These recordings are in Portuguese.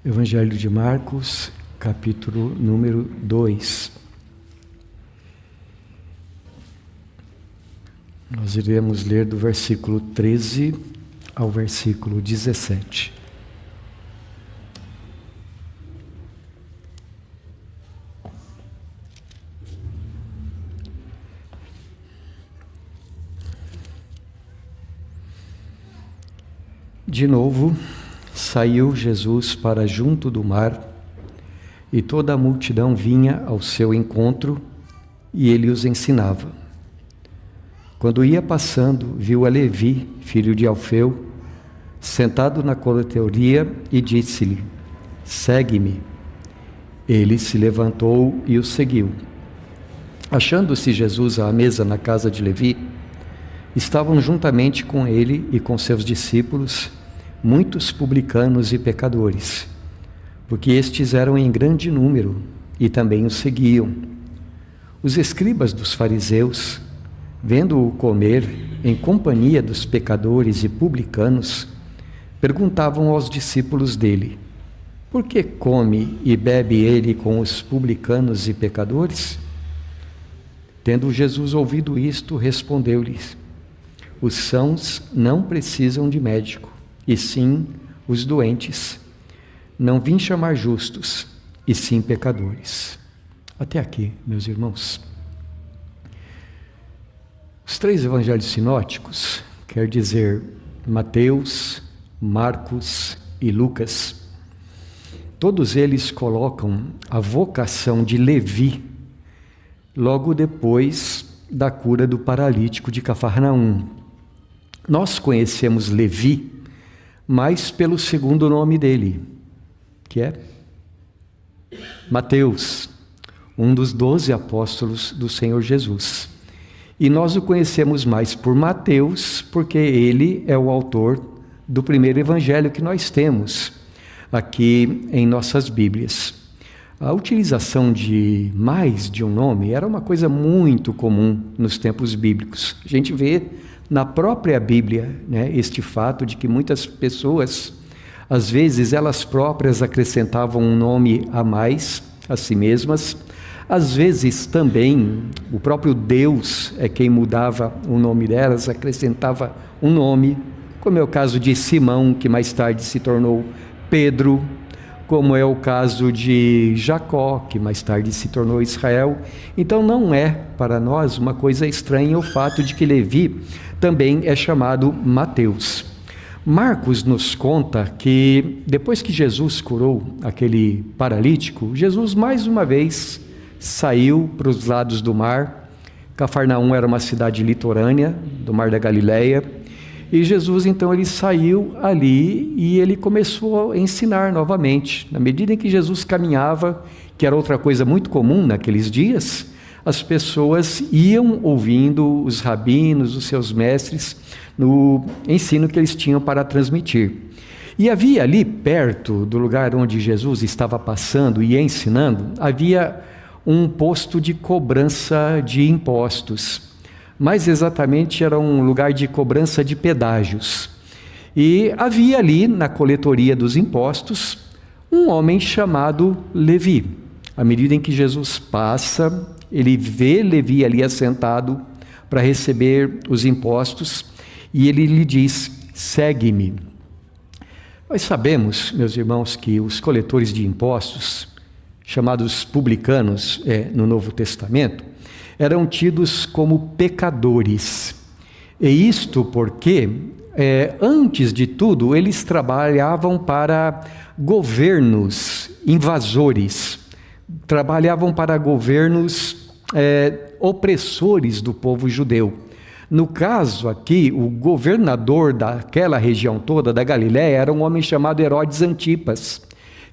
Evangelho de Marcos, capítulo número 2. Nós iremos ler do versículo 13 ao versículo 17. De novo, saiu Jesus para junto do mar, e toda a multidão vinha ao seu encontro, e ele os ensinava. Quando ia passando, viu a Levi, filho de Alfeu, sentado na coletoria, e disse-lhe: "Segue-me." Ele se levantou e o seguiu. Achando-se Jesus à mesa na casa de Levi, estavam juntamente com ele e com seus discípulos muitos publicanos e pecadores, porque estes eram em grande número e também o seguiam. Os escribas dos fariseus, vendo-o comer em companhia dos pecadores e publicanos, perguntavam aos discípulos dele: "Por que come e bebe ele com os publicanos e pecadores?" Tendo Jesus ouvido isto, respondeu-lhes: "Os sãos não precisam de médico, e sim os doentes. Não vim chamar justos, e sim pecadores." Até aqui, meus irmãos. Os três evangelhos sinóticos, quer dizer Mateus, Marcos e Lucas, todos eles colocam a vocação de Levi logo depois da cura do paralítico de Cafarnaum. Nós conhecemos Levi mais pelo segundo nome dele, que é Mateus, um dos 12 apóstolos do Senhor Jesus. E nós o conhecemos mais por Mateus, porque ele é o autor do primeiro evangelho que nós temos aqui em nossas Bíblias. A utilização de mais de um nome era uma coisa muito comum nos tempos bíblicos. A gente vê na própria Bíblia, este fato de que muitas pessoas, às vezes elas próprias acrescentavam um nome a mais a si mesmas. Às vezes também o próprio Deus é quem mudava o nome delas, acrescentava um nome, como é o caso de Simão, que mais tarde se tornou Pedro, como é o caso de Jacó, que mais tarde se tornou Israel. Então não é para nós uma coisa estranha o fato de que Levi também é chamado Mateus. Marcos nos conta que depois que Jesus curou aquele paralítico, Jesus mais uma vez saiu para os lados do mar. Cafarnaum era uma cidade litorânea do Mar da Galileia, e Jesus então ele saiu ali e ele começou a ensinar novamente. Na medida em que Jesus caminhava, que era outra coisa muito comum naqueles dias, as pessoas iam ouvindo os rabinos, os seus mestres, no ensino que eles tinham para transmitir. E havia ali perto do lugar onde Jesus estava passando e ensinando, havia um posto de cobrança de impostos. Mais exatamente era um lugar de cobrança de pedágios. E havia ali na coletoria dos impostos um homem chamado Levi. À medida em que Jesus passa, ele vê Levi ali assentado para receber os impostos e ele lhe diz: "Segue-me." Nós sabemos, meus irmãos, que os coletores de impostos, chamados publicanos no Novo Testamento, eram tidos como pecadores. E isto porque, antes de tudo, eles trabalhavam para governos invasores, trabalhavam para governos opressores do povo judeu. No caso aqui, o governador daquela região toda da Galileia era um homem chamado Herodes Antipas,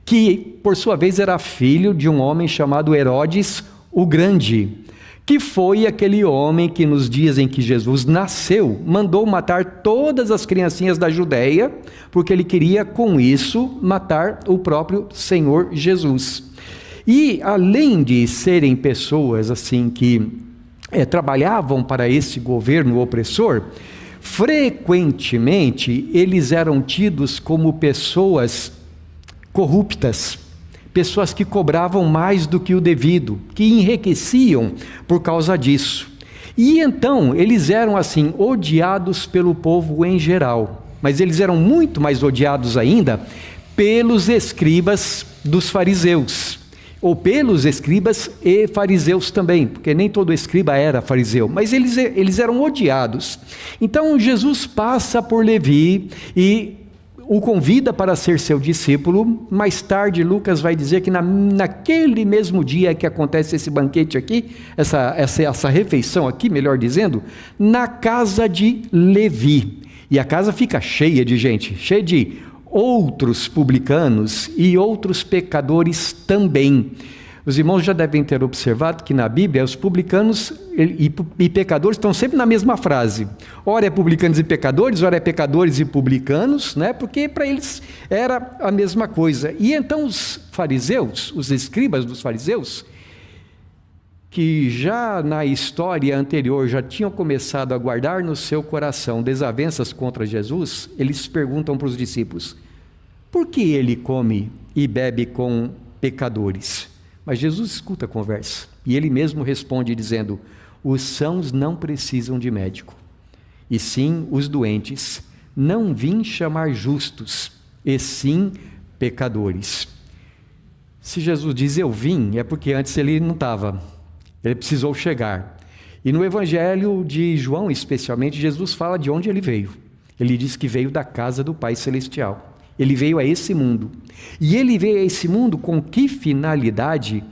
que, por sua vez, era filho de um homem chamado Herodes o Grande, que foi aquele homem que nos dias em que Jesus nasceu, mandou matar todas as criancinhas da Judéia, porque ele queria com isso matar o próprio Senhor Jesus. E além de serem pessoas assim que trabalhavam para esse governo opressor, frequentemente eles eram tidos como pessoas corruptas, pessoas que cobravam mais do que o devido, que enriqueciam por causa disso. E então eles eram assim odiados pelo povo em geral, mas eles eram muito mais odiados ainda pelos escribas dos fariseus, ou pelos escribas e fariseus também, porque nem todo escriba era fariseu, mas eles eram odiados. Então Jesus passa por Levi e o convida para ser seu discípulo. Mais tarde Lucas vai dizer que naquele mesmo dia que acontece esse banquete aqui, essa refeição aqui, melhor dizendo, na casa de Levi, e a casa fica cheia de gente, cheia de outros publicanos e outros pecadores também. Os irmãos já devem ter observado que na Bíblia os publicanos e pecadores estão sempre na mesma frase. Ora é publicanos e pecadores, ora é pecadores e publicanos, né? Porque para eles era a mesma coisa. E então os fariseus, os escribas dos fariseus, que já na história anterior já tinham começado a guardar no seu coração desavenças contra Jesus, eles perguntam para os discípulos: por que ele come e bebe com pecadores? Mas Jesus escuta a conversa e ele mesmo responde dizendo: os sãos não precisam de médico, e sim os doentes. Não vim chamar justos, e sim pecadores. Se Jesus diz eu vim, é porque antes ele não estava, ele precisou chegar. E no Evangelho de João especialmente, Jesus fala de onde ele veio. Ele diz que veio da casa do Pai Celestial. Ele veio a esse mundo. E ele veio a esse mundo com que finalidade?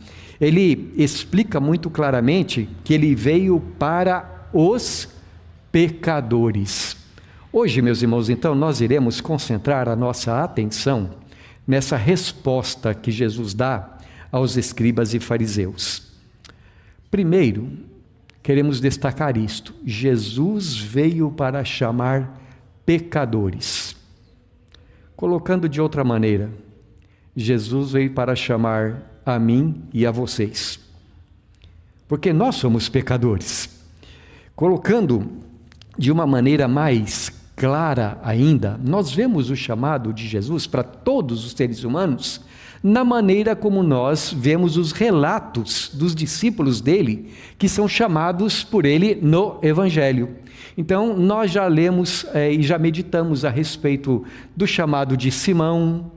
Ele explica muito claramente que ele veio para os pecadores. Hoje, meus irmãos, então, nós iremos concentrar a nossa atenção nessa resposta que Jesus dá aos escribas e fariseus. Primeiro, queremos destacar isto: Jesus veio para chamar pecadores. Colocando de outra maneira, Jesus veio para chamar a mim e a vocês, porque nós somos pecadores. Colocando de uma maneira mais clara ainda, nós vemos o chamado de Jesus para todos os seres humanos na maneira como nós vemos os relatos dos discípulos dele, que são chamados por ele no Evangelho. Então, nós já lemos e já meditamos a respeito do chamado de Simão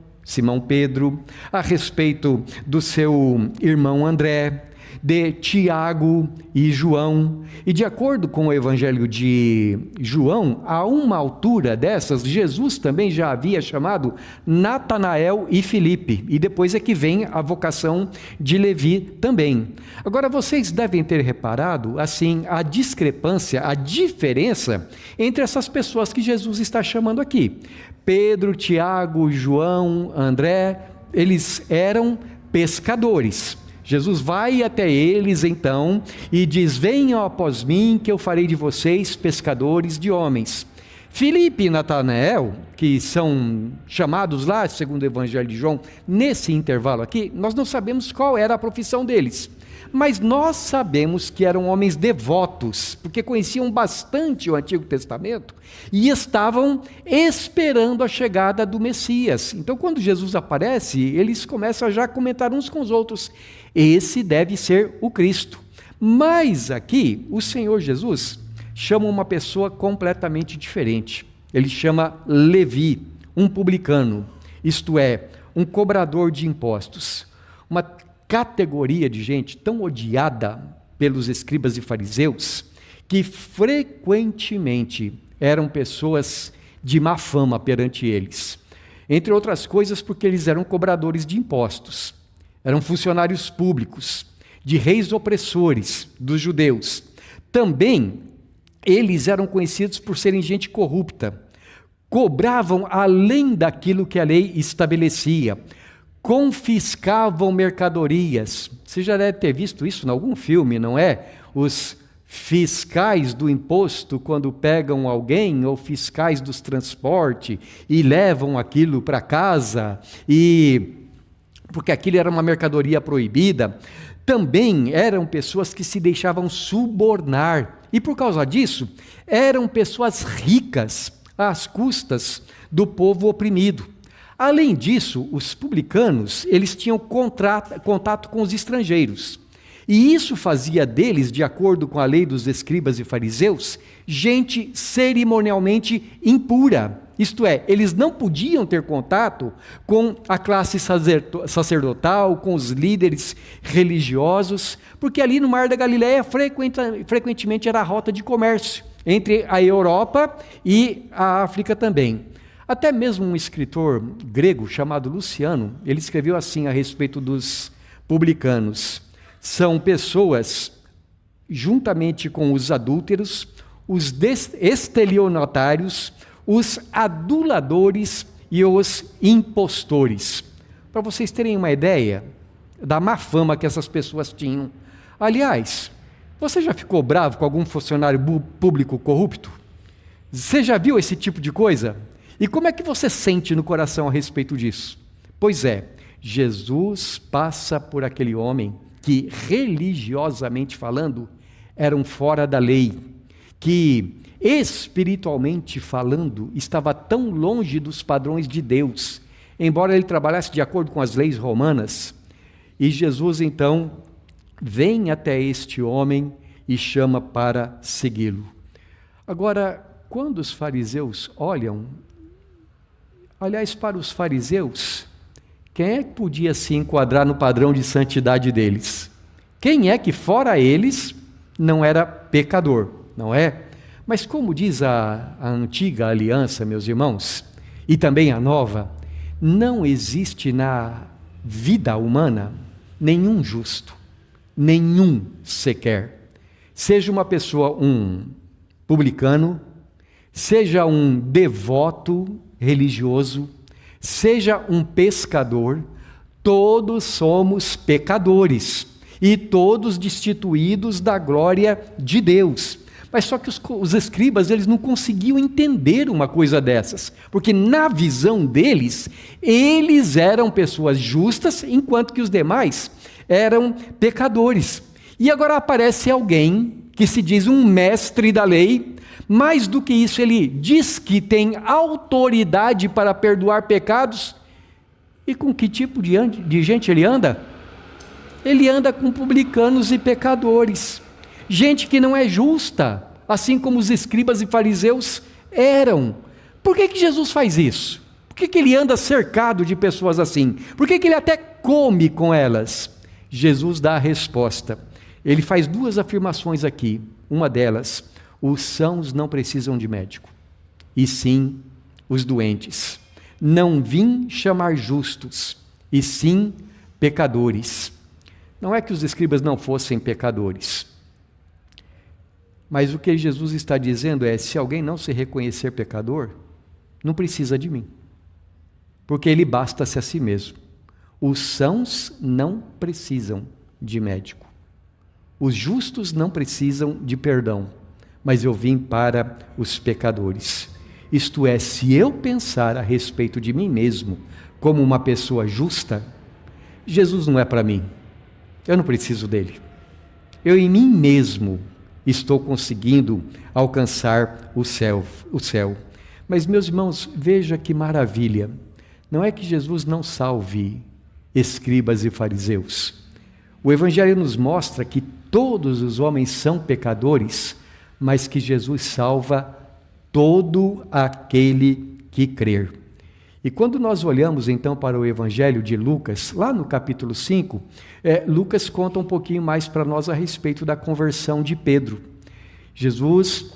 Pedro, a respeito do seu irmão André, de Tiago e João. E de acordo com o Evangelho de João, a uma altura dessas, Jesus também já havia chamado Natanael e Filipe, e depois é que vem a vocação de Levi também. Agora, vocês devem ter reparado, assim, a discrepância, a diferença entre essas pessoas que Jesus está chamando aqui. Pedro, Tiago, João, André, eles eram pescadores. Jesus vai até eles então e diz: venham após mim que eu farei de vocês pescadores de homens. Filipe e Natanael, que são chamados lá, segundo o Evangelho de João, nesse intervalo aqui, nós não sabemos qual era a profissão deles, mas nós sabemos que eram homens devotos, porque conheciam bastante o Antigo Testamento e estavam esperando a chegada do Messias. Então, quando Jesus aparece, eles começam a já comentar uns com os outros: esse deve ser o Cristo. Mas aqui, o Senhor Jesus chama uma pessoa completamente diferente. Ele chama Levi, um publicano, isto é, um cobrador de impostos. Uma categoria de gente tão odiada pelos escribas e fariseus, que frequentemente eram pessoas de má fama perante eles. Entre outras coisas, porque eles eram cobradores de impostos. Eram funcionários públicos, de reis opressores dos judeus. Também eles eram conhecidos por serem gente corrupta. Cobravam além daquilo que a lei estabelecia. Confiscavam mercadorias. Você já deve ter visto isso em algum filme, não é? Os fiscais do imposto, quando pegam alguém, ou fiscais dos transportes, e levam aquilo para casa, porque aquilo era uma mercadoria proibida. Também eram pessoas que se deixavam subornar, e por causa disso, eram pessoas ricas às custas do povo oprimido. Além disso, os publicanos, eles tinham contato com os estrangeiros. E isso fazia deles, de acordo com a lei dos escribas e fariseus, gente cerimonialmente impura. Isto é, eles não podiam ter contato com a classe sacerdotal, com os líderes religiosos, porque ali no Mar da Galileia frequentemente era a rota de comércio entre a Europa e a África também. Até mesmo um escritor grego chamado Luciano, ele escreveu assim a respeito dos publicanos: são pessoas, juntamente com os adúlteros, os estelionatários, os aduladores e os impostores. Para vocês terem uma ideia da má fama que essas pessoas tinham. Aliás, você já ficou bravo com algum funcionário público corrupto? Você já viu esse tipo de coisa? E como é que você sente no coração a respeito disso? Pois é, Jesus passa por aquele homem que, religiosamente falando, eram fora da lei, que, espiritualmente falando, estava tão longe dos padrões de Deus, embora ele trabalhasse de acordo com as leis romanas. E Jesus, então, vem até este homem e chama para segui-lo. Agora, quando os fariseus olham, aliás, para os fariseus, quem é que podia se enquadrar no padrão de santidade deles? Quem é que, fora eles, não era pecador, não é? Mas como diz a antiga aliança, meus irmãos, e também a nova, não existe na vida humana nenhum justo, nenhum sequer. Seja uma pessoa um publicano, seja um devoto religioso, seja um pescador, todos somos pecadores e todos destituídos da glória de Deus. Mas só que os escribas, eles não conseguiam entender uma coisa dessas, porque na visão deles, eles eram pessoas justas, enquanto que os demais eram pecadores. E agora aparece alguém que se diz um mestre da lei. Mais do que isso, ele diz que tem autoridade para perdoar pecados. E com que tipo de gente ele anda? Ele anda com publicanos e pecadores, gente que não é justa, assim como os escribas e fariseus eram. Por que Jesus faz isso? Por que ele anda cercado de pessoas assim? Por que ele até come com elas? Jesus dá a resposta. Ele faz duas afirmações aqui. Uma delas: os sãos não precisam de médico, e sim os doentes. Não vim chamar justos, e sim pecadores. Não é que os escribas não fossem pecadores, mas o que Jesus está dizendo é: se alguém não se reconhecer pecador, não precisa de mim, porque ele basta-se a si mesmo. Os sãos não precisam de médico, os justos não precisam de perdão, mas eu vim para os pecadores. Isto é, se eu pensar a respeito de mim mesmo como uma pessoa justa, Jesus não é para mim, eu não preciso dele. Eu em mim mesmo estou conseguindo alcançar o céu. Mas, meus irmãos, veja que maravilha, não é que Jesus não salve escribas e fariseus. O Evangelho nos mostra que todos os homens são pecadores, mas que Jesus salva todo aquele que crer. E quando nós olhamos então para o Evangelho de Lucas, lá no capítulo 5, Lucas conta um pouquinho mais para nós a respeito da conversão de Pedro. Jesus,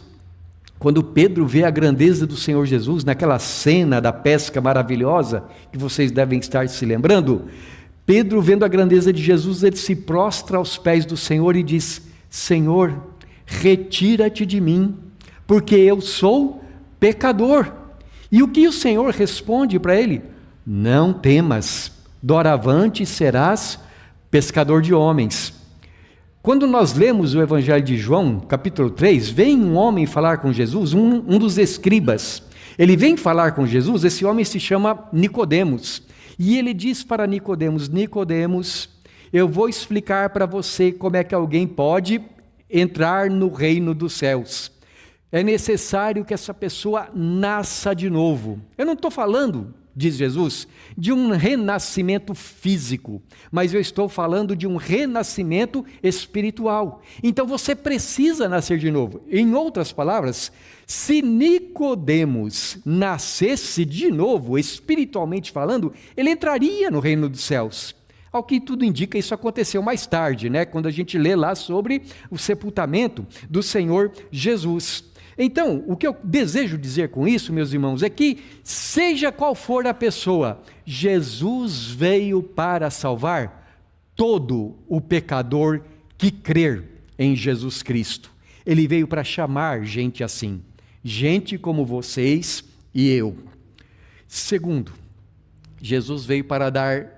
quando Pedro vê a grandeza do Senhor Jesus, naquela cena da pesca maravilhosa, que vocês devem estar se lembrando, Pedro, vendo a grandeza de Jesus, ele se prostra aos pés do Senhor e diz: Senhor, retira-te de mim, porque eu sou pecador. E o que o Senhor responde para ele? Não temas, doravante serás pescador de homens. Quando nós lemos o Evangelho de João, capítulo 3, vem um homem falar com Jesus, um dos escribas. Ele vem falar com Jesus, esse homem se chama Nicodemos. E ele diz para Nicodemos: Nicodemos, eu vou explicar para você como é que alguém pode entrar no reino dos céus. É necessário que essa pessoa nasça de novo. Eu não estou falando diz Jesus, de um renascimento físico, mas eu estou falando de um renascimento espiritual. Então você precisa nascer de novo. Em outras palavras, se Nicodemos nascesse de novo, espiritualmente falando, ele entraria no reino dos céus. Ao que tudo indica, isso aconteceu mais tarde, né? Quando a gente lê lá sobre o sepultamento do Senhor Jesus. Então, o que eu desejo dizer com isso, meus irmãos, é que, seja qual for a pessoa, Jesus veio para salvar todo o pecador que crer em Jesus Cristo. Ele veio para chamar gente assim, gente como vocês e eu. Segundo, Jesus veio para dar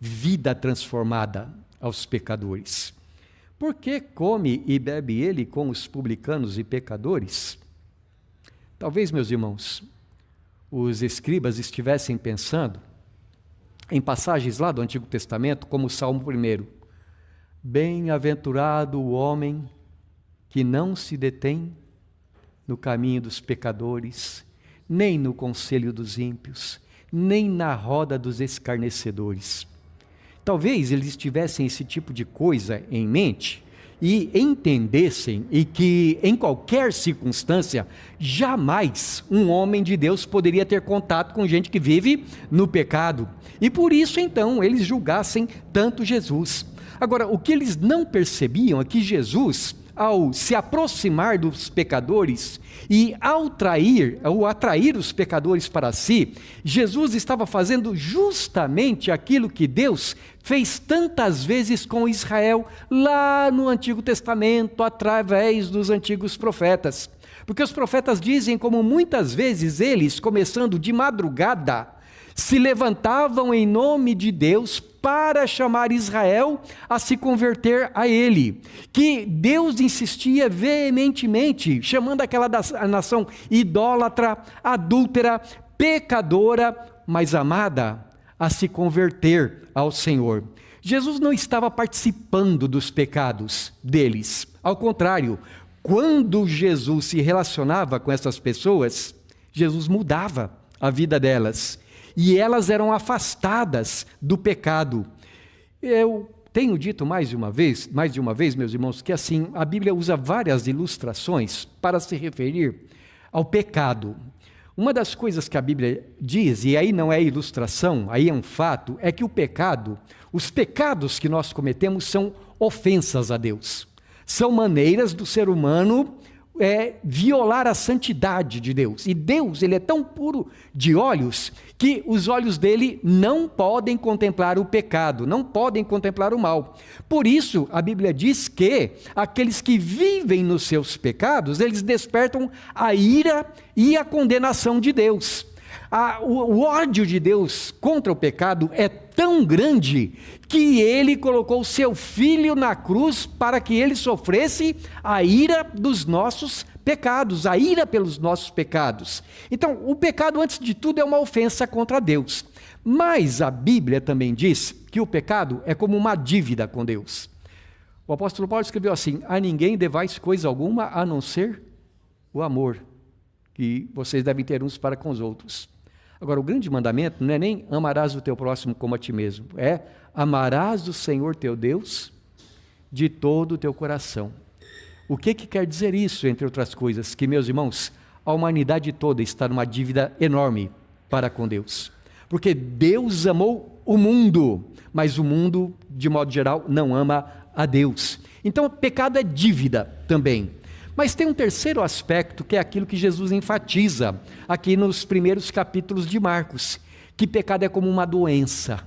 vida transformada aos pecadores. Por que come e bebe ele com os publicanos e pecadores? Talvez, meus irmãos, os escribas estivessem pensando em passagens lá do Antigo Testamento, como o Salmo 1. Bem-aventurado o homem que não se detém no caminho dos pecadores, nem no conselho dos ímpios, nem na roda dos escarnecedores. Talvez eles tivessem esse tipo de coisa em mente e entendessem e que em qualquer circunstância, jamais um homem de Deus poderia ter contato com gente que vive no pecado. E por isso então eles julgassem tanto Jesus. Agora, o que eles não percebiam é que Jesus, ao se aproximar dos pecadores e ao atrair os pecadores para si, Jesus estava fazendo justamente aquilo que Deus fez tantas vezes com Israel lá no Antigo Testamento, através dos antigos profetas. Porque os profetas dizem como muitas vezes eles, começando de madrugada, se levantavam em nome de Deus para chamar Israel a se converter a ele, que Deus insistia veementemente, chamando aquela nação idólatra, adúltera, pecadora, mas amada, a se converter ao Senhor. Jesus não estava participando dos pecados deles, ao contrário, quando Jesus se relacionava com essas pessoas, Jesus mudava a vida delas. E elas eram afastadas do pecado. Eu tenho dito mais de uma vez, meus irmãos, que assim, a Bíblia usa várias ilustrações para se referir ao pecado. Uma das coisas que a Bíblia diz, e aí não é ilustração, aí é um fato, é que o pecado, os pecados que nós cometemos são ofensas a Deus. São maneiras do ser humano violar a santidade de Deus. E Deus, ele é tão puro de olhos que os olhos dele não podem contemplar o pecado, não podem contemplar o mal. Por isso, a Bíblia diz que aqueles que vivem nos seus pecados, eles despertam a ira e a condenação de Deus. O ódio de Deus contra o pecado é tão grande que ele colocou seu filho na cruz para que ele sofresse a ira dos nossos pecados, a ira pelos nossos pecados. Então, o pecado, antes de tudo, é uma ofensa contra Deus. Mas a Bíblia também diz que o pecado é como uma dívida com Deus. O apóstolo Paulo escreveu assim: a ninguém devais coisa alguma a não ser o amor que vocês devem ter uns para com os outros. Agora, o grande mandamento não é nem amarás o teu próximo como a ti mesmo, é amarás o Senhor teu Deus de todo o teu coração. O que quer dizer isso, entre outras coisas? Que, meus irmãos, a humanidade toda está numa dívida enorme para com Deus. Porque Deus amou o mundo, mas o mundo, de modo geral, não ama a Deus. Então, o pecado é dívida também. Mas tem um terceiro aspecto, que é aquilo que Jesus enfatiza aqui nos primeiros capítulos de Marcos, que pecado é como uma doença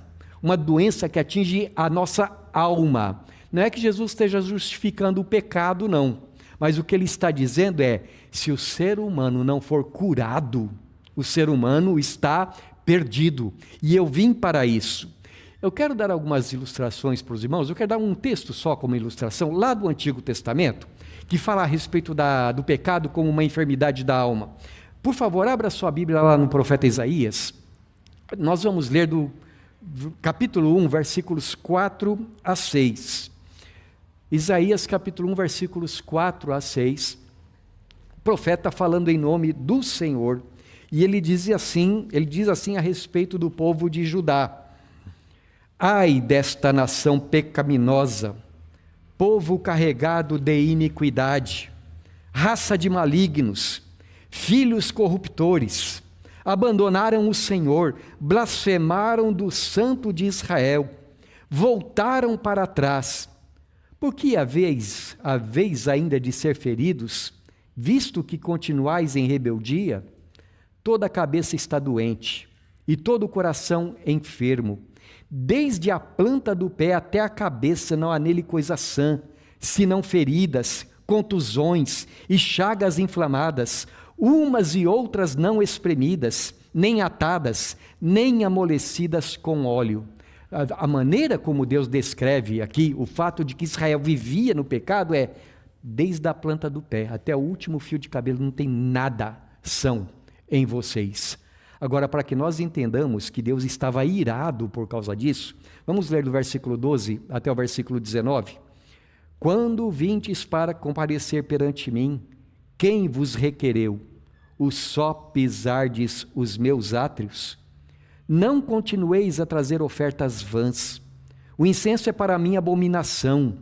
que atinge a nossa alma. Não é que Jesus esteja justificando o pecado, não, mas o que ele está dizendo é, se o ser humano não for curado, o ser humano está perdido, e eu vim para isso. Eu quero dar algumas ilustrações para os irmãos, eu quero dar um texto só como ilustração, lá do Antigo Testamento, que fala a respeito do pecado como uma enfermidade da alma. Por favor, abra sua Bíblia lá no profeta Isaías. Nós vamos ler do capítulo 1, versículos 4 a 6. Isaías capítulo 1, versículos 4 a 6. O profeta falando em nome do Senhor. E ele diz assim a respeito do povo de Judá: ai desta nação pecaminosa, povo carregado de iniquidade, raça de malignos, filhos corruptores, abandonaram o Senhor, blasfemaram do Santo de Israel, voltaram para trás. Por que haveis ainda de ser feridos, visto que continuais em rebeldia? Toda a cabeça está doente, e todo o coração enfermo. Desde a planta do pé até a cabeça não há nele coisa sã, senão feridas, contusões e chagas inflamadas, umas e outras não espremidas, nem atadas, nem amolecidas com óleo. A maneira como Deus descreve aqui o fato de que Israel vivia no pecado é: desde a planta do pé até o último fio de cabelo não tem nada são em vocês. Agora, para que nós entendamos que Deus estava irado por causa disso, vamos ler do versículo 12 até o versículo 19. Quando vintes para comparecer perante mim, quem vos requereu? O só pisardes os meus átrios? Não continueis a trazer ofertas vãs. O incenso é para mim abominação,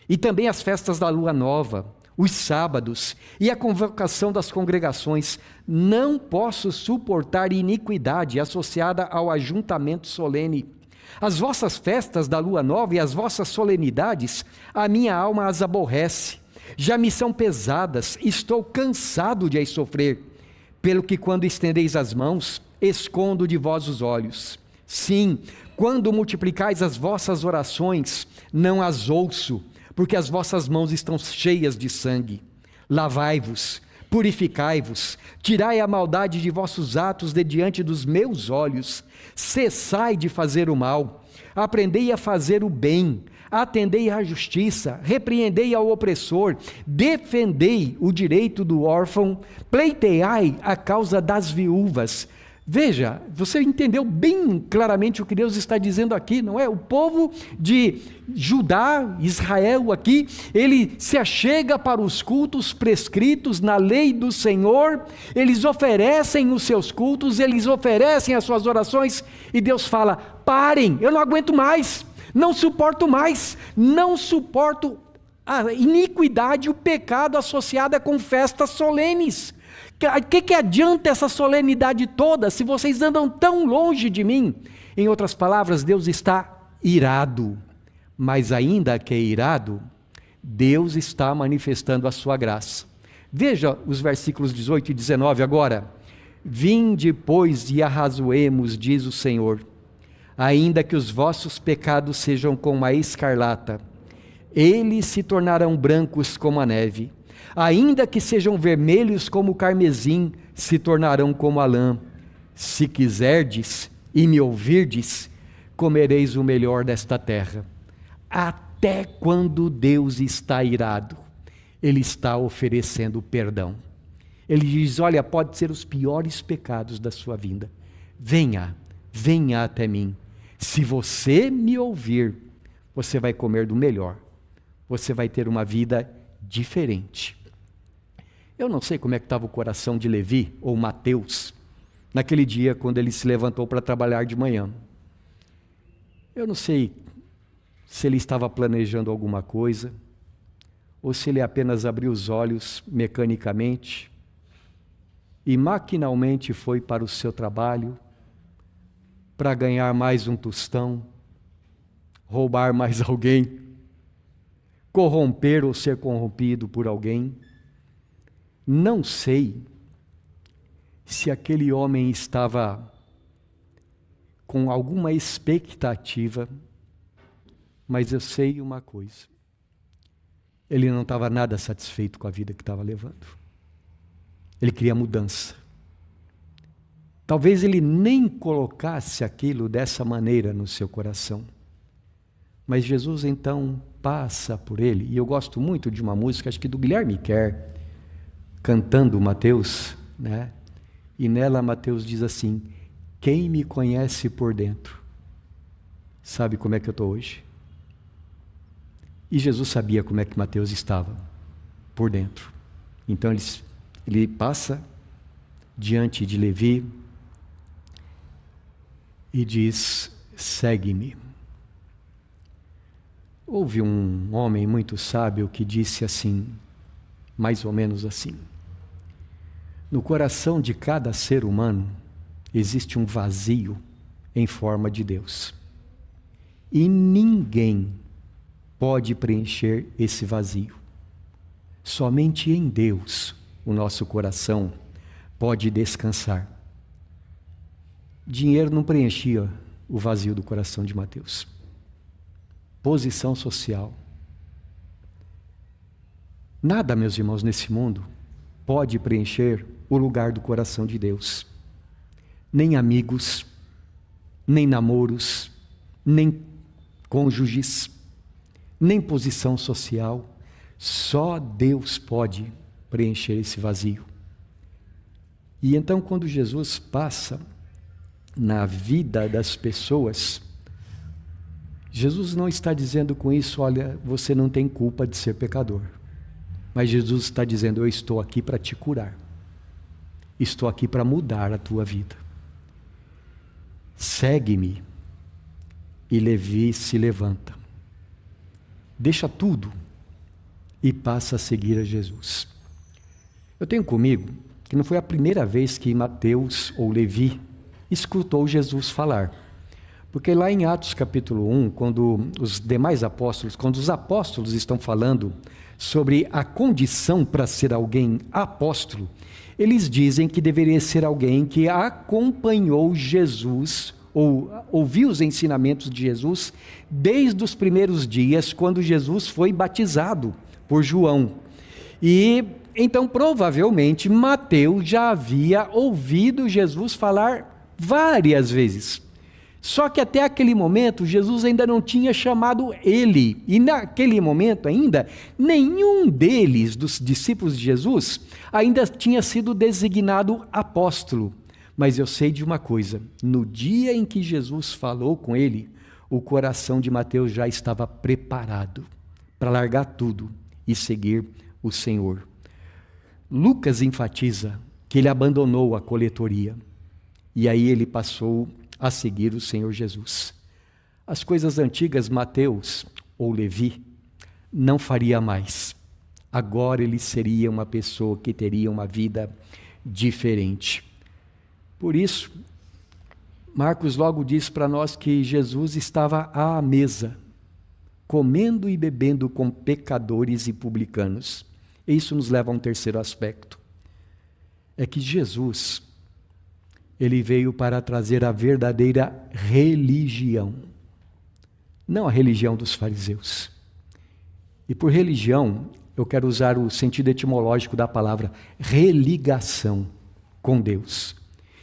e também as festas da lua nova, os sábados e a convocação das congregações. Não posso suportar iniquidade associada ao ajuntamento solene. As vossas festas da lua nova e as vossas solenidades, a minha alma as aborrece. Já me são pesadas, estou cansado de as sofrer. Pelo que quando estendeis as mãos, escondo de vós os olhos. Sim, quando multiplicais as vossas orações, não as ouço, porque as vossas mãos estão cheias de sangue. Lavai-vos, purificai-vos, tirai a maldade de vossos atos de diante dos meus olhos. Cessai de fazer o mal, aprendei a fazer o bem, atendei à justiça, repreendei ao opressor, defendei o direito do órfão, pleiteai a causa das viúvas. Veja, você entendeu bem claramente o que Deus está dizendo aqui, não é? O povo de Judá, Israel aqui, ele se achega para os cultos prescritos na lei do Senhor, eles oferecem os seus cultos, eles oferecem as suas orações, e Deus fala: parem, eu não aguento mais, não suporto mais, não suporto a iniquidade, o pecado associado com festas solenes. O que adianta essa solenidade toda se vocês andam tão longe de mim? Em outras palavras, Deus está irado, mas ainda que irado, Deus está manifestando a sua graça. Veja os versículos 18 e 19 agora. Vinde, pois, e arrazoemos, diz o Senhor, ainda que os vossos pecados sejam como a escarlata, eles se tornarão brancos como a neve. Ainda que sejam vermelhos como o carmesim, se tornarão como a lã. Se quiserdes e me ouvirdes, comereis o melhor desta terra. Até quando Deus está irado, Ele está oferecendo perdão. Ele diz: olha, pode ser os piores pecados da sua vida. Venha até mim. Se você me ouvir, você vai comer do melhor. Você vai ter uma vida diferente. Eu não sei como é que estava o coração de Levi ou Mateus naquele dia quando ele se levantou para trabalhar de manhã. Eu não sei se ele estava planejando alguma coisa ou se ele apenas abriu os olhos mecanicamente e maquinalmente foi para o seu trabalho para ganhar mais um tostão, roubar mais alguém, corromper ou ser corrompido por alguém. Não sei se aquele homem estava com alguma expectativa, mas eu sei uma coisa: ele não estava nada satisfeito com a vida que estava levando. Ele queria mudança. Talvez ele nem colocasse aquilo dessa maneira no seu coração, mas Jesus então passa por ele. E eu gosto muito de uma música, acho que do Guilherme Kerr, cantando Mateus, né? E nela Mateus diz assim: quem me conhece por dentro, sabe como é que eu estou hoje? E Jesus sabia como é que Mateus estava por dentro. Então ele passa diante de Levi e diz: segue-me. Houve um homem muito sábio que disse assim, mais ou menos assim: no coração de cada ser humano existe um vazio em forma de Deus. E ninguém pode preencher esse vazio. Somente em Deus o nosso coração pode descansar. Dinheiro não preenchia o vazio do coração de Mateus. Posição social. Nada, meus irmãos, nesse mundo pode preencher o lugar do coração de Deus. Nem amigos, nem namoros, nem cônjuges, nem posição social. Só Deus pode preencher esse vazio. E então, quando Jesus passa na vida das pessoas, Jesus não está dizendo com isso: olha, você não tem culpa de ser pecador. Mas Jesus está dizendo: eu estou aqui para te curar. Estou aqui para mudar a tua vida. Segue-me. E Levi se levanta. Deixa tudo e passa a seguir a Jesus. Eu tenho comigo que não foi a primeira vez que Mateus ou Levi escutou Jesus falar. Porque lá em Atos capítulo 1, quando os demais apóstolos, quando os apóstolos estão falando sobre a condição para ser alguém apóstolo, eles dizem que deveria ser alguém que acompanhou Jesus, ou ouviu os ensinamentos de Jesus, desde os primeiros dias, quando Jesus foi batizado por João. E então, provavelmente, Mateus já havia ouvido Jesus falar várias vezes. Só que até aquele momento, Jesus ainda não tinha chamado ele. E naquele momento ainda, nenhum deles, dos discípulos de Jesus, ainda tinha sido designado apóstolo. Mas eu sei de uma coisa: no dia em que Jesus falou com ele, o coração de Mateus já estava preparado para largar tudo e seguir o Senhor. Lucas enfatiza que ele abandonou a coletoria e aí ele passou a seguir o Senhor Jesus. As coisas antigas Mateus ou Levi não faria mais. Agora ele seria uma pessoa que teria uma vida diferente. Por isso, Marcos logo diz para nós que Jesus estava à mesa, comendo e bebendo com pecadores e publicanos. E isso nos leva a um terceiro aspecto. É que Jesus, ele veio para trazer a verdadeira religião, não a religião dos fariseus. E por religião, eu quero usar o sentido etimológico da palavra religação com Deus.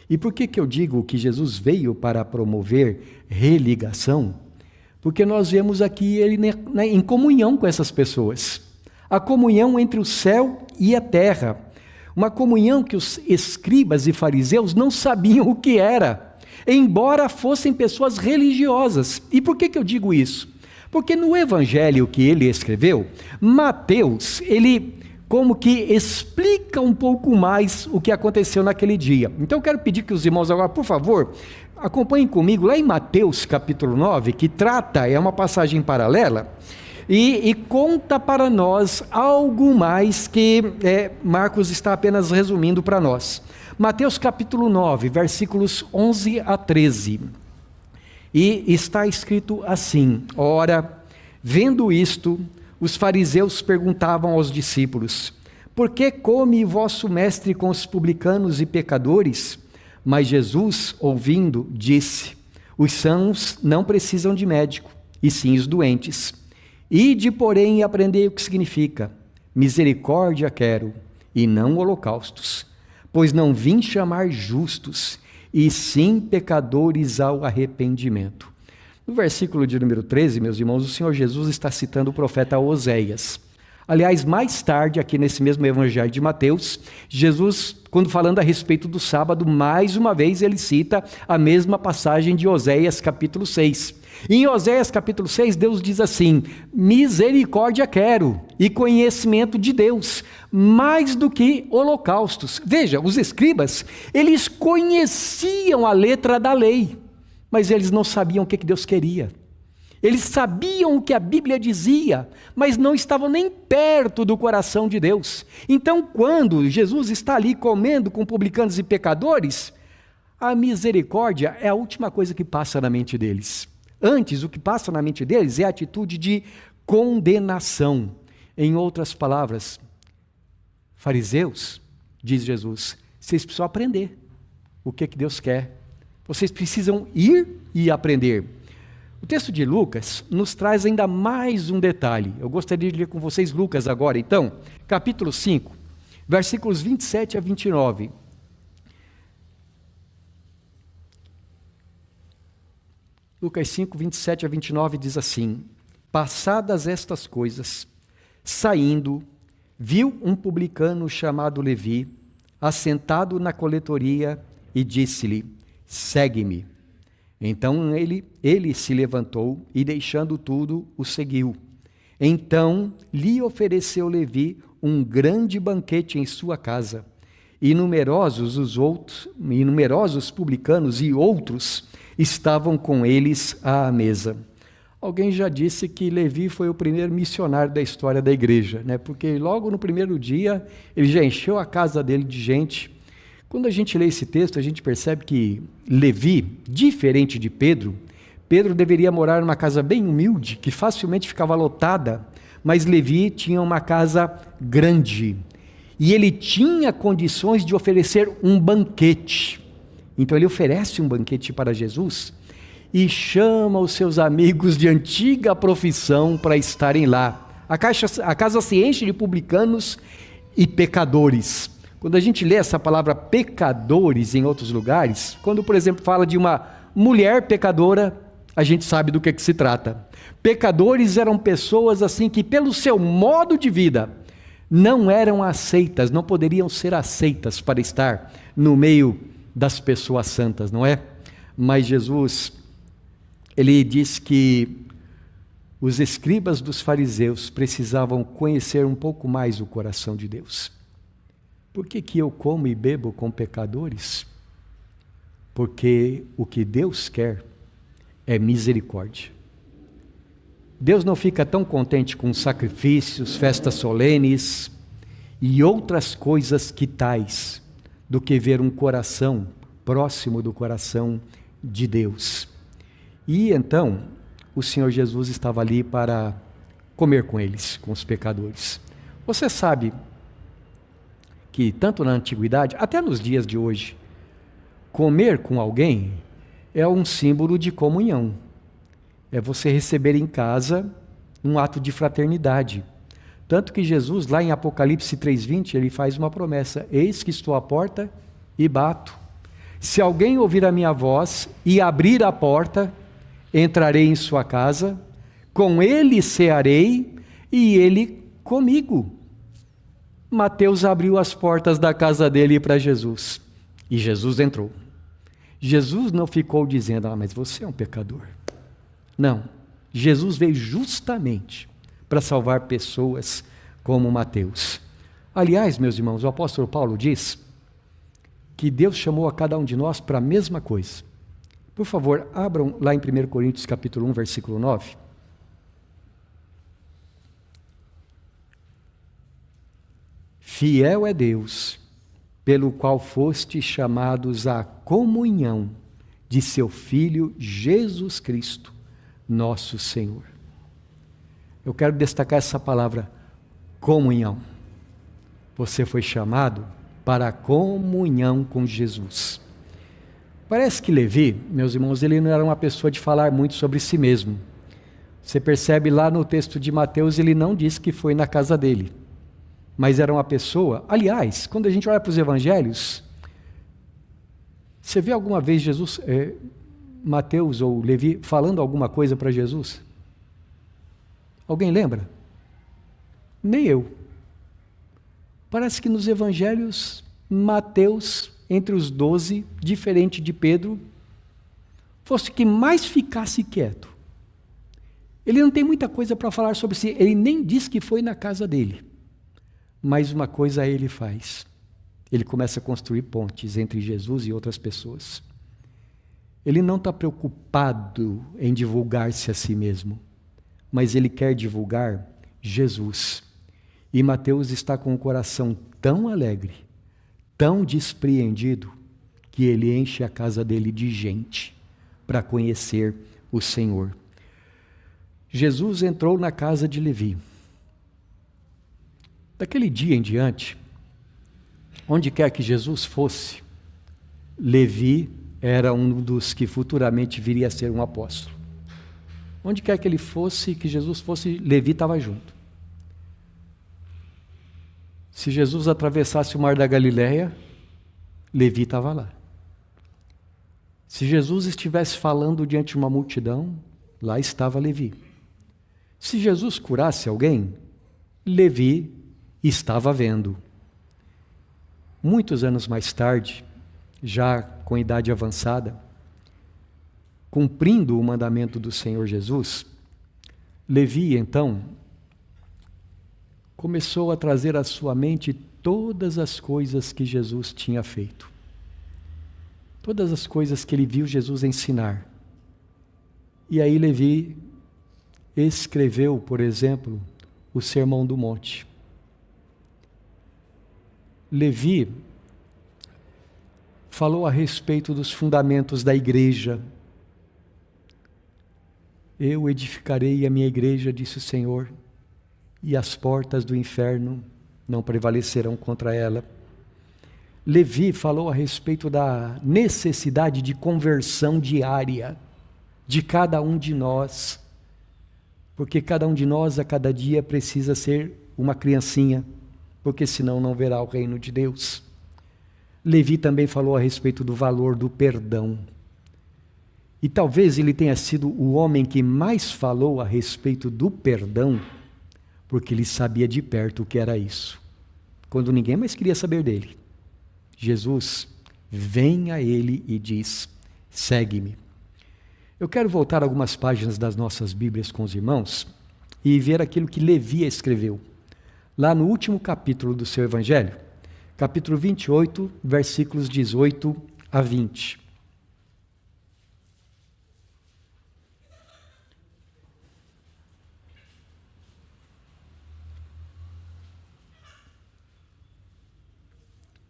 E por que eu digo que Jesus veio para promover religação? Porque nós vemos aqui ele em comunhão com essas pessoas. A comunhão entre o céu e a terra. Uma comunhão que os escribas e fariseus não sabiam o que era, embora fossem pessoas religiosas. E por que eu digo isso? Porque no evangelho que ele escreveu, Mateus, ele como que explica um pouco mais o que aconteceu naquele dia. Então eu quero pedir que os irmãos agora, por favor, acompanhem comigo lá em Mateus capítulo 9, que é uma passagem paralela, e conta para nós algo mais que Marcos está apenas resumindo para nós. Mateus capítulo 9, versículos 11 a 13. E está escrito assim: ora, vendo isto, os fariseus perguntavam aos discípulos: por que come vosso mestre com os publicanos e pecadores? Mas Jesus, ouvindo, disse: os sãos não precisam de médico, e sim os doentes. Ide, porém, e aprendei o que significa: misericórdia quero, e não holocaustos, pois não vim chamar justos, e sim pecadores ao arrependimento. No versículo de número 13, meus irmãos, o Senhor Jesus está citando o profeta Oséias. Aliás, mais tarde, aqui nesse mesmo evangelho de Mateus, Jesus, quando falando a respeito do sábado, mais uma vez ele cita a mesma passagem de Oséias capítulo 6. Em Oséias capítulo 6, Deus diz assim: misericórdia quero e conhecimento de Deus, mais do que holocaustos. Veja, os escribas, eles conheciam a letra da lei, mas eles não sabiam o que Deus queria. Eles sabiam o que a Bíblia dizia, mas não estavam nem perto do coração de Deus. Então, quando Jesus está ali comendo com publicanos e pecadores, a misericórdia é a última coisa que passa na mente deles. Antes, o que passa na mente deles é a atitude de condenação. Em outras palavras, fariseus, diz Jesus, vocês precisam aprender o que Deus quer. Vocês precisam ir e aprender. O texto de Lucas nos traz ainda mais um detalhe. Eu gostaria de ler com vocês Lucas agora, então, capítulo 5, versículos 27 a 29. Lucas 5, 27 a 29 diz assim: passadas estas coisas, saindo, viu um publicano chamado Levi, assentado na coletoria, e disse-lhe: segue-me. Então ele se levantou e, deixando tudo, o seguiu. Então lhe ofereceu Levi um grande banquete em sua casa, e numerosos publicanos e outros estavam com eles à mesa. Alguém já disse que Levi foi o primeiro missionário da história da igreja, né? Porque logo no primeiro dia ele já encheu a casa dele de gente. Quando a gente lê esse texto, a gente percebe que Levi, diferente de Pedro deveria morar numa casa bem humilde, que facilmente ficava lotada, mas Levi tinha uma casa grande, e ele tinha condições de oferecer um banquete. Então ele oferece um banquete para Jesus, e chama os seus amigos de antiga profissão para estarem lá. A casa se enche de publicanos e pecadores. Quando a gente lê essa palavra pecadores em outros lugares, quando, por exemplo, fala de uma mulher pecadora, a gente sabe do que se trata. Pecadores eram pessoas assim que, pelo seu modo de vida, não eram aceitas, não poderiam ser aceitas para estar no meio das pessoas santas, não é? Mas Jesus, ele diz que os escribas dos fariseus precisavam conhecer um pouco mais o coração de Deus. Por que eu como e bebo com pecadores? Porque o que Deus quer é misericórdia. Deus não fica tão contente com sacrifícios, festas solenes e outras coisas que tais, do que ver um coração próximo do coração de Deus. E então, o Senhor Jesus estava ali para comer com eles, com os pecadores. Você sabe que tanto na antiguidade, até nos dias de hoje, comer com alguém é um símbolo de comunhão. É você receber em casa um ato de fraternidade. Tanto que Jesus, lá em Apocalipse 3:20, ele faz uma promessa: eis que estou à porta e bato. Se alguém ouvir a minha voz e abrir a porta, entrarei em sua casa, com ele cearei e ele comigo. Mateus abriu as portas da casa dele para Jesus, e Jesus entrou. Jesus não ficou dizendo: mas você é um pecador. Não, Jesus veio justamente para salvar pessoas como Mateus. Aliás, meus irmãos, o apóstolo Paulo diz que Deus chamou a cada um de nós para a mesma coisa. Por favor, abram lá em 1 Coríntios capítulo 1, versículo 9. Fiel é Deus, pelo qual fostes chamados à comunhão de seu Filho Jesus Cristo, nosso Senhor. Eu quero destacar essa palavra, comunhão. Você foi chamado para a comunhão com Jesus. Parece que Levi, meus irmãos, ele não era uma pessoa de falar muito sobre si mesmo. Você percebe lá no texto de Mateus, ele não diz que foi na casa dele. Mas era uma pessoa, aliás, quando a gente olha para os evangelhos, você vê alguma vez Mateus ou Levi falando alguma coisa para Jesus? Alguém lembra? Nem eu. Parece que nos evangelhos, Mateus, entre os 12, diferente de Pedro, fosse que mais ficasse quieto Ele não tem muita coisa para falar sobre si, ele nem diz que foi na casa dele. Mas uma coisa ele faz. Ele começa a construir pontes entre Jesus e outras pessoas. Ele não está preocupado em divulgar-se a si mesmo, mas ele quer divulgar Jesus. E Mateus está com o coração tão alegre, tão despreendido, que ele enche a casa dele de gente para conhecer o Senhor. Jesus entrou na casa de Levi. Daquele dia em diante, onde quer que Jesus fosse, Levi era um dos que futuramente viria a ser um apóstolo. Onde quer que ele fosse, que Jesus fosse, Levi estava junto. Se Jesus atravessasse o mar da Galileia, Levi estava lá. Se Jesus estivesse falando diante de uma multidão, lá estava Levi. Se Jesus curasse alguém, Levi estava vendo. Muitos anos mais tarde, já com idade avançada, cumprindo o mandamento do Senhor Jesus, Levi, então, começou a trazer à sua mente todas as coisas que Jesus tinha feito. Todas as coisas que ele viu Jesus ensinar. E aí Levi escreveu, por exemplo, o Sermão do Monte. Levi falou a respeito dos fundamentos da igreja. Eu edificarei a minha igreja, disse o Senhor, e as portas do inferno não prevalecerão contra ela. Levi falou a respeito da necessidade de conversão diária de cada um de nós, porque cada um de nós a cada dia precisa ser uma criancinha, porque senão não verá o reino de Deus. Levi também falou a respeito do valor do perdão. E talvez ele tenha sido o homem que mais falou a respeito do perdão, porque ele sabia de perto o que era isso. Quando ninguém mais queria saber dele, Jesus vem a ele e diz: segue-me. Eu quero voltar algumas páginas das nossas Bíblias com os irmãos e ver aquilo que Levi escreveu, lá no último capítulo do seu Evangelho, capítulo 28, versículos 18 a 20.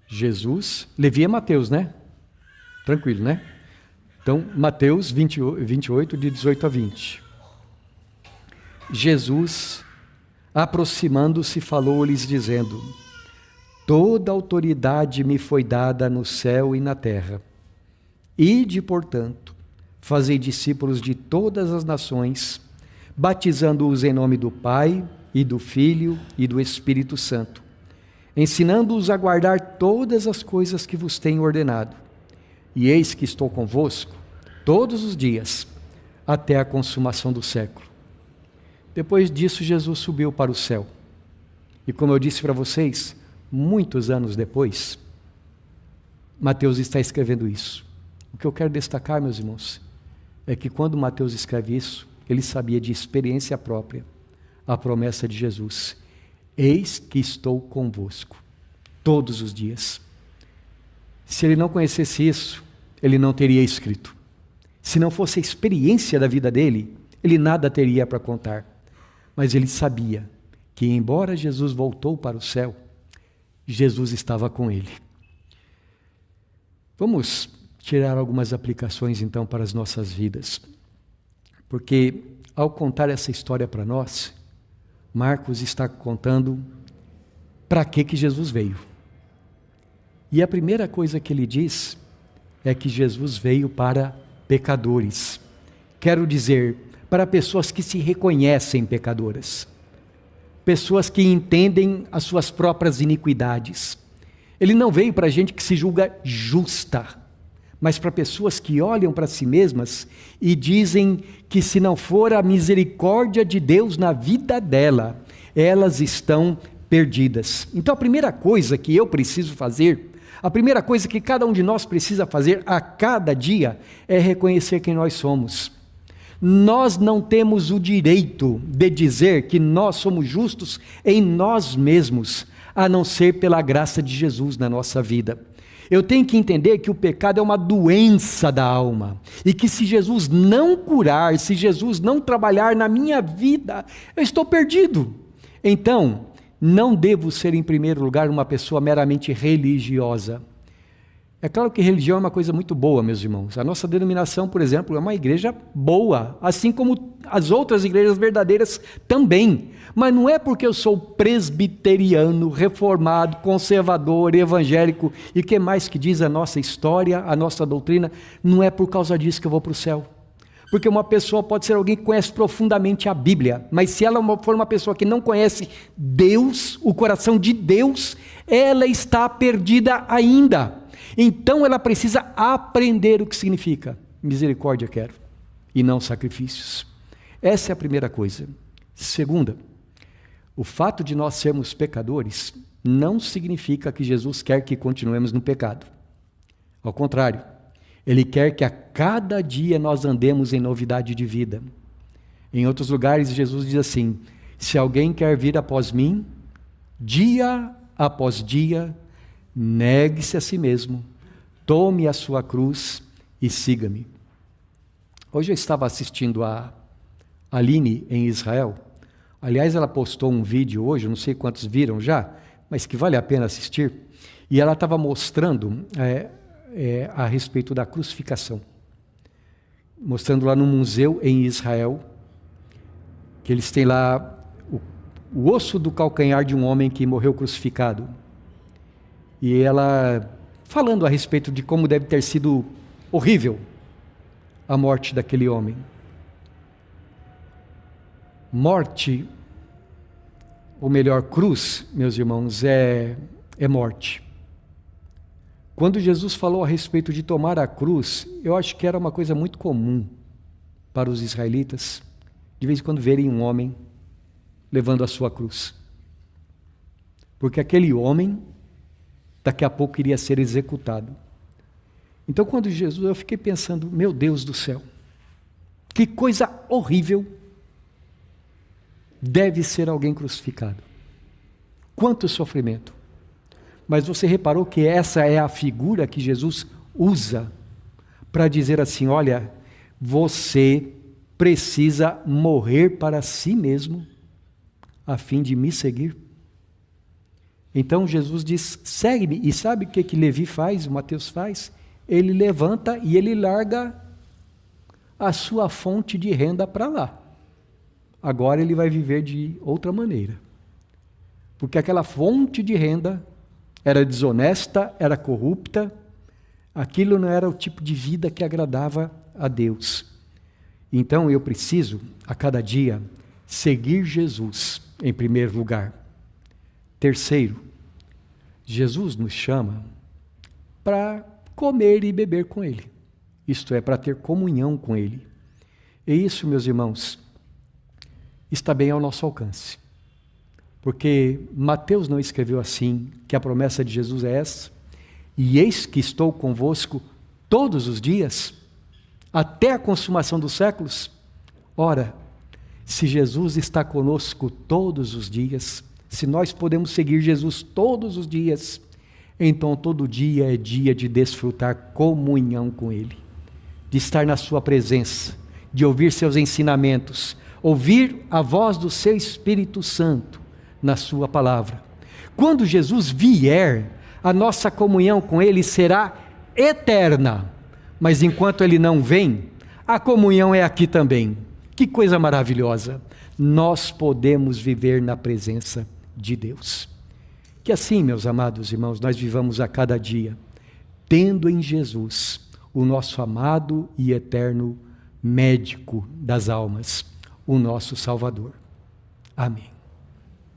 Jesus, Levi é Mateus, né? Tranquilo, né? Então, Mateus 28, de 18 a 20. Jesus, aproximando-se, falou-lhes dizendo: toda autoridade me foi dada no céu e na terra. Ide, portanto, fazei discípulos de todas as nações, batizando-os em nome do Pai, e do Filho, e do Espírito Santo, ensinando-os a guardar todas as coisas que vos tenho ordenado. E eis que estou convosco todos os dias, até a consumação do século. Depois disso, Jesus subiu para o céu. E como eu disse para vocês, muitos anos depois, Mateus está escrevendo isso. O que eu quero destacar, meus irmãos, é que quando Mateus escreve isso, ele sabia de experiência própria a promessa de Jesus: eis que estou convosco todos os dias. Se ele não conhecesse isso, ele não teria escrito. Se não fosse a experiência da vida dele, ele nada teria para contar. Mas ele sabia que, embora Jesus voltou para o céu, Jesus estava com ele. Vamos tirar algumas aplicações então para as nossas vidas. Porque ao contar essa história para nós, Marcos está contando para que Jesus veio. E a primeira coisa que ele diz é que Jesus veio para pecadores. Quero dizer, para pessoas que se reconhecem pecadoras. Pessoas que entendem as suas próprias iniquidades. Ele não veio para gente que se julga justa, mas para pessoas que olham para si mesmas e dizem que se não for a misericórdia de Deus na vida dela, elas estão perdidas. Então a primeira coisa que eu preciso fazer, a primeira coisa que cada um de nós precisa fazer a cada dia é reconhecer quem nós somos. Nós não temos o direito de dizer que nós somos justos em nós mesmos, a não ser pela graça de Jesus na nossa vida. Eu tenho que entender que o pecado é uma doença da alma, e que se Jesus não curar, se Jesus não trabalhar na minha vida, eu estou perdido. Então, não devo ser em primeiro lugar uma pessoa meramente religiosa. É claro que religião é uma coisa muito boa, meus irmãos. A nossa denominação, por exemplo, é uma igreja boa, assim como as outras igrejas verdadeiras também. Mas não é porque eu sou presbiteriano, reformado, conservador, evangélico, e o que mais que diz a nossa história, a nossa doutrina, não é por causa disso que eu vou para o céu. Porque uma pessoa pode ser alguém que conhece profundamente a Bíblia, mas se ela for uma pessoa que não conhece Deus, o coração de Deus, ela está perdida ainda. Então ela precisa aprender o que significa misericórdia quero, e não sacrifícios. Essa é a primeira coisa. Segunda, o fato de nós sermos pecadores não significa que Jesus quer que continuemos no pecado. Ao contrário, Ele quer que a cada dia nós andemos em novidade de vida. Em outros lugares, Jesus diz assim: se alguém quer vir após mim, dia após dia, negue-se a si mesmo, tome a sua cruz e siga-me. Hoje eu estava assistindo a Aline em Israel. Aliás, ela postou um vídeo hoje, não sei quantos viram já, mas que vale a pena assistir. E ela estava mostrando a respeito da crucificação. Mostrando lá no museu em Israel, que eles têm lá o osso do calcanhar de um homem que morreu crucificado. E ela falando a respeito de como deve ter sido horrível a morte daquele homem. Morte, ou melhor, cruz, meus irmãos, é morte. Quando Jesus falou a respeito de tomar a cruz, eu acho que era uma coisa muito comum para os israelitas, de vez em quando verem um homem levando a sua cruz. Porque aquele homem daqui a pouco iria ser executado. Então, quando Jesus, eu fiquei pensando, meu Deus do céu, que coisa horrível deve ser alguém crucificado. Quanto sofrimento. Mas você reparou que essa é a figura que Jesus usa para dizer assim, olha, você precisa morrer para si mesmo a fim de me seguir. Então Jesus diz, segue-me. E sabe o que Levi faz, o Mateus faz? Ele levanta e ele larga a sua fonte de renda para lá. Agora ele vai viver de outra maneira. Porque aquela fonte de renda era desonesta, era corrupta. Aquilo não era o tipo de vida que agradava a Deus. Então eu preciso, a cada dia, seguir Jesus em primeiro lugar. Terceiro, Jesus nos chama para comer e beber com Ele. Isto é, para ter comunhão com Ele. E isso, meus irmãos, está bem ao nosso alcance. Porque Mateus não escreveu assim, que a promessa de Jesus é essa, e eis que estou convosco todos os dias, até a consumação dos séculos. Ora, se Jesus está conosco todos os dias, se nós podemos seguir Jesus todos os dias, então todo dia é dia de desfrutar comunhão com Ele, de estar na sua presença, de ouvir seus ensinamentos, ouvir a voz do seu Espírito Santo na sua palavra. Quando Jesus vier, a nossa comunhão com Ele será eterna, mas enquanto Ele não vem, a comunhão é aqui também. Que coisa maravilhosa! Nós podemos viver na presença de Deus. Que assim, meus amados irmãos, nós vivamos a cada dia, tendo em Jesus o nosso amado e eterno médico das almas, o nosso Salvador. Amém.